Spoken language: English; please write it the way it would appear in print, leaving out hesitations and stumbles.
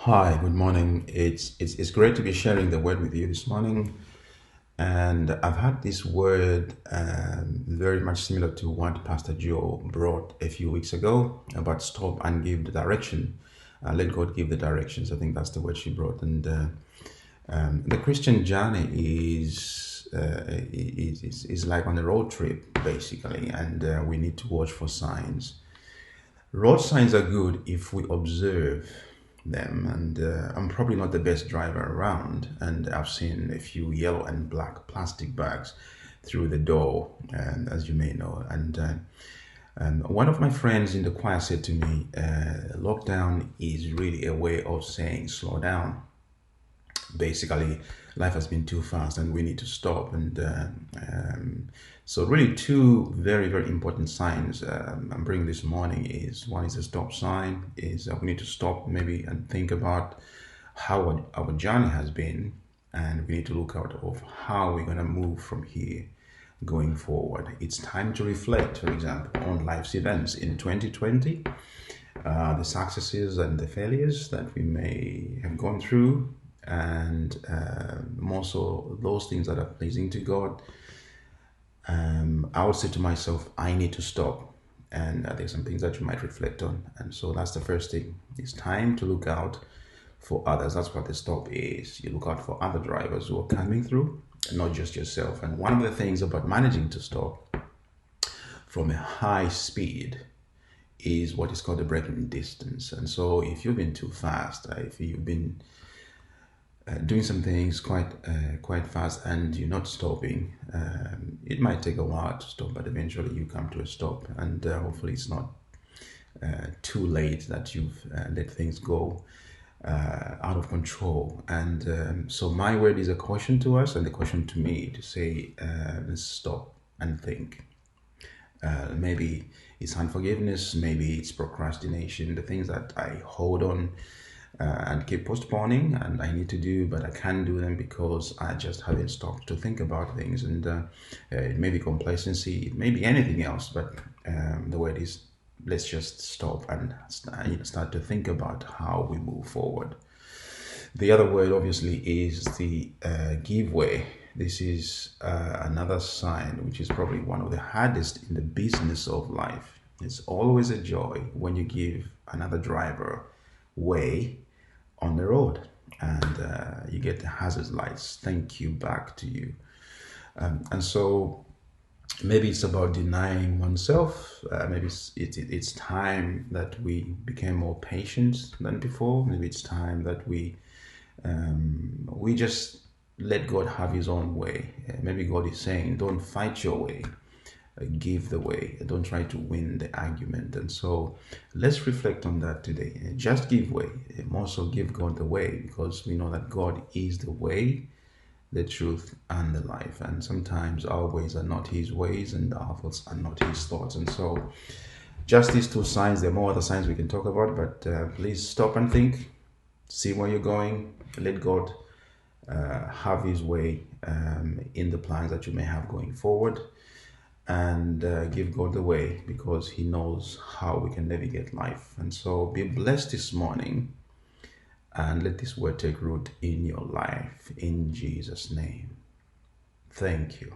Hi, good morning. It's great to be sharing the word with you this morning. And I've had this word very much similar to what Pastor Joe brought a few weeks ago about stop and give the direction. Let God give the directions. I think that's the word she brought. And the Christian journey is like on a road trip, basically. And we need to watch for signs. Road signs are good if we observe them, and I'm probably not the best driver around, and I've seen a few yellow and black plastic bags through the door, and as you may know. And one of my friends in the choir said to me, "Lockdown is really a way of saying slow down. Basically, life has been too fast and we need to stop." And so really two very very important signs I'm bringing this morning is one is a stop sign, is we need to stop maybe and think about how our journey has been, and we need to look out of how we're going to move from here going forward. It's time to reflect, for example, on life's events in 2020, the successes and the failures that we may have gone through, and more so those things that are pleasing to God. I would say to myself, I need to stop. And there's some things that you might reflect on. And so that's the first thing. It's time to look out for others. That's what the stop is. You look out for other drivers who are coming through, and not just yourself. And one of the things about managing to stop from a high speed is what is called the braking distance. And so if you've been too fast, if you've been doing some things quite fast and you're not stopping, it might take a while to stop, but eventually you come to a stop, and hopefully it's not too late that you've let things go out of control. And so my word is a caution to us and a caution to me to say, let's stop and think. Maybe it's unforgiveness, maybe it's procrastination, the things that I hold on and keep postponing and I need to do, but I can't do them because I just haven't stopped to think about things. And it may be complacency, it may be anything else, but the word is let's just stop and start to think about how we move forward. The other word obviously is the give way. This is another sign, which is probably one of the hardest in the business of life. It's always a joy when you give another driver way on the road, and you get the hazard lights thank you back to you. And so maybe it's about denying oneself. Maybe it's time that we became more patient than before. Maybe it's time that we just let God have his own way. Maybe God is saying, don't fight your way, give the way. Don't try to win the argument. And so let's reflect on that today. Just give way. Also give God the way, because we know that God is the way, the truth, and the life. And sometimes our ways are not his ways, and our thoughts are not his thoughts. And so just these two signs. There are more other signs we can talk about, but please stop and think, see where you're going, let God have his way in the plans that you may have going forward, and give God the way, because he knows how we can navigate life. And so be blessed this morning, and let this word take root in your life in Jesus' name. Thank you.